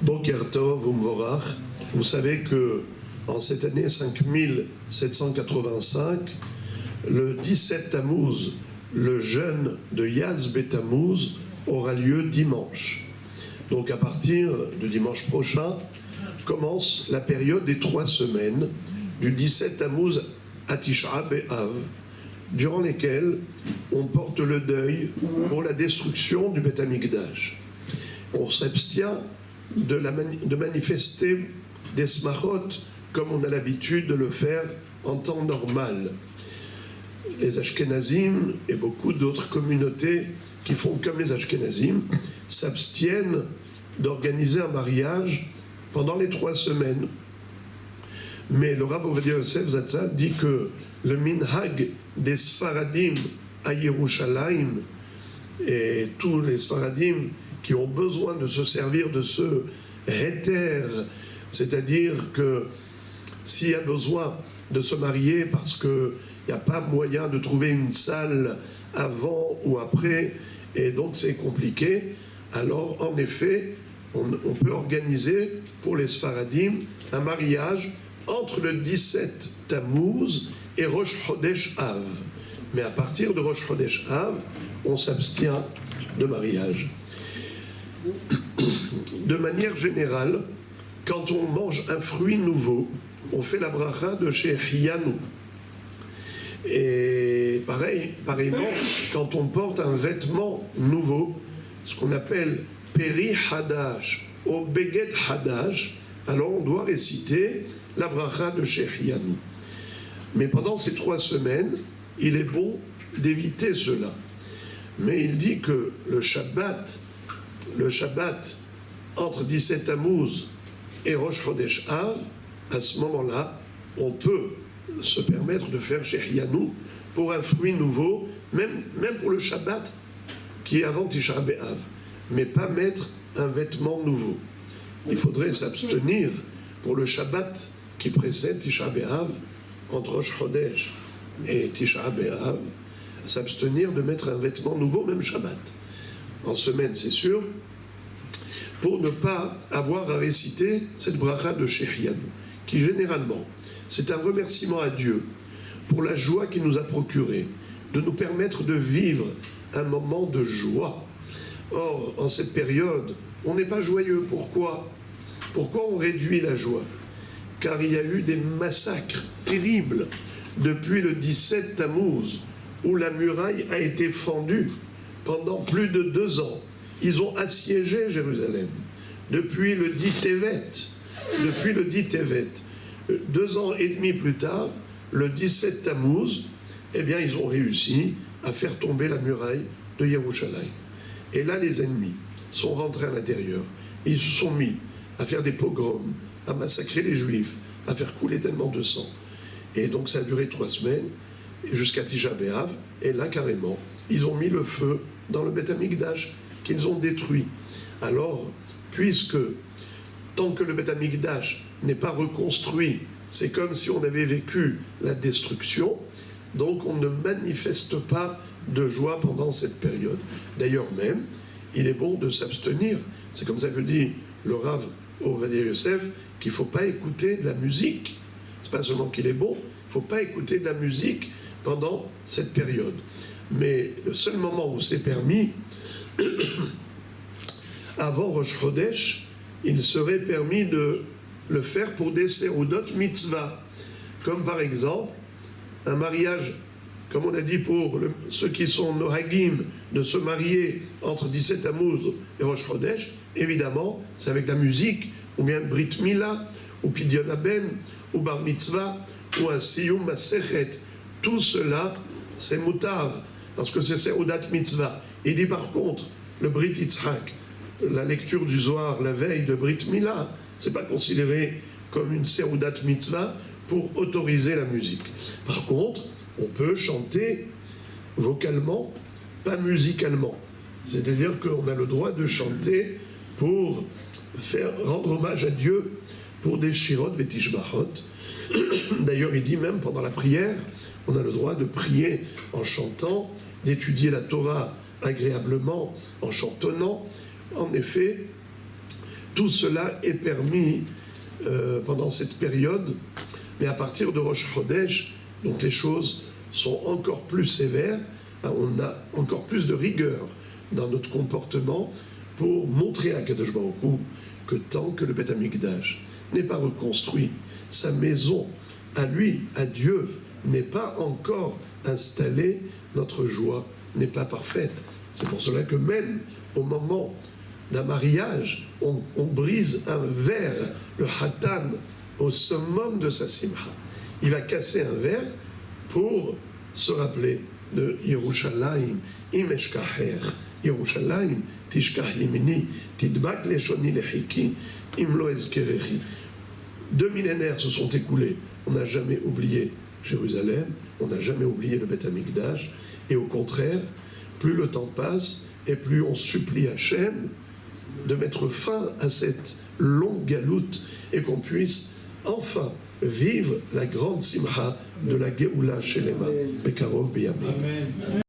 Boker Tov Umvorach, vous savez que en cette année 5785, le 17 Tammuz, le jeûne de Yaz Betammuz aura lieu dimanche. Donc à partir de dimanche prochain, commence la période des 3 semaines, du 17 Tammuz à Tisha B'Av, durant lesquelles on porte le deuil pour la destruction du Beth Amikdash. On s'abstient de manifester des smachot comme on a l'habitude de le faire en temps normal. Les Ashkenazim et beaucoup d'autres communautés qui font comme les Ashkenazim s'abstiennent d'organiser un mariage pendant les 3 semaines. Mais le Rav Ovadia Yosef Zatzal dit que le minhag des Sfaradim à Yerushalayim et tous les Sfaradim qui ont besoin de se servir de ce heter, c'est-à-dire que s'il y a besoin de se marier parce qu'il n'y a pas moyen de trouver une salle avant ou après, et donc c'est compliqué, alors en effet, on peut organiser pour les Sfaradim un mariage entre le 17 Tammuz et Rosh Chodesh Av. Mais à partir de Rosh Chodesh Av, on s'abstient de mariage. De manière générale, quand on mange un fruit nouveau, on fait la bracha de Shehianu. Et pareillement, quand on porte un vêtement nouveau, ce qu'on appelle Peri Hadash ou Beged Hadash, alors on doit réciter la bracha de Shehianu. Mais pendant ces 3 semaines, il est bon d'éviter cela. Mais il dit que le Shabbat entre 17 Tammuz et Rosh Chodesh Av, à ce moment-là, on peut se permettre de faire Shehianu pour un fruit nouveau, même pour le Shabbat qui est avant Tisha B'Av, mais pas mettre un vêtement nouveau. Il faudrait s'abstenir pour le Shabbat qui précède Tisha B'Av, entre Rosh Chodesh et Tisha B'Av, s'abstenir de mettre un vêtement nouveau, même Shabbat. En semaine, c'est sûr, pour ne pas avoir à réciter cette bracha de Shehianu, qui généralement, c'est un remerciement à Dieu pour la joie qu'il nous a procurée, de nous permettre de vivre un moment de joie. Or, en cette période, on n'est pas joyeux. Pourquoi ? Pourquoi on réduit la joie ? Car il y a eu des massacres terribles depuis le 17 Tammuz, où la muraille a été fendue pendant plus de 2 ans. Ils ont assiégé Jérusalem depuis le 10 Tevet. 2 ans et demi plus tard, le 17 Tammuz, eh bien, ils ont réussi à faire tomber la muraille de Yerushalayim. Et là, les ennemis sont rentrés à l'intérieur. Et ils se sont mis à faire des pogroms, à massacrer les Juifs, à faire couler tellement de sang. Et donc, ça a duré 3 semaines, jusqu'à Tisha B'Av. Et là, carrément, ils ont mis le feu dans le Beth Amikdash, qu'ils ont détruit. Alors, puisque tant que le Beth Amikdash n'est pas reconstruit, c'est comme si on avait vécu la destruction, donc on ne manifeste pas de joie pendant cette période. D'ailleurs même, il est bon de s'abstenir. C'est comme ça que dit le Rav Ovadia Yosef, qu'il ne faut pas écouter de la musique. C'est pas seulement qu'il est bon, il ne faut pas écouter de la musique pendant cette période. Mais le seul moment où c'est permis, avant Rosh Chodesh, il serait permis de le faire pour des Seroudot mitzvah, comme par exemple un mariage, comme on a dit pour ceux qui sont nohagim, de se marier entre 17 Tammuz et Rosh Chodesh, évidemment, c'est avec la musique, ou bien Brit Mila, ou Pidyon Haben, ou Bar Mitzvah, ou un Siyum Masechet. Tout cela, c'est mutav, parce que c'est Seroudat Mitzvah. Il dit par contre, le Brit Yitzhak, la lecture du Zohar la veille de Brit Mila, c'est pas considéré comme une Seroudat Mitzvah pour autoriser la musique. Par contre, on peut chanter vocalement, pas musicalement. C'est-à-dire qu'on a le droit de chanter pour rendre hommage à Dieu pour des shirot vetishbachot. D'ailleurs, il dit même pendant la prière, on a le droit de prier en chantant, d'étudier la Torah agréablement en chantonnant. En effet, tout cela est permis pendant cette période, mais à partir de Rosh Chodesh, donc les choses sont encore plus sévères, on a encore plus de rigueur dans notre comportement pour montrer à Kadosh Baruch Hu que tant que le Beth Amikdash n'est pas reconstruit, sa maison à lui, à Dieu, n'est pas encore installée, notre joie n'est pas parfaite. C'est pour cela que même au moment d'un mariage, on brise un verre, le Hatan, au summum de sa simcha. Il va casser un verre pour se rappeler de Yerushalayim, im eshkacher, Yerushalayim, tishkach yemini, tidbak leshoni lechiki, im lo ezkerechi. 2 millénaires se sont écoulés, on n'a jamais oublié Jérusalem, on n'a jamais oublié le Beth Amikdash, et au contraire, plus le temps passe, et plus on supplie Hachem de mettre fin à cette longue galoute, et qu'on puisse enfin vivre la grande simcha de la Geoula Shelema, Bekarov Beyamim.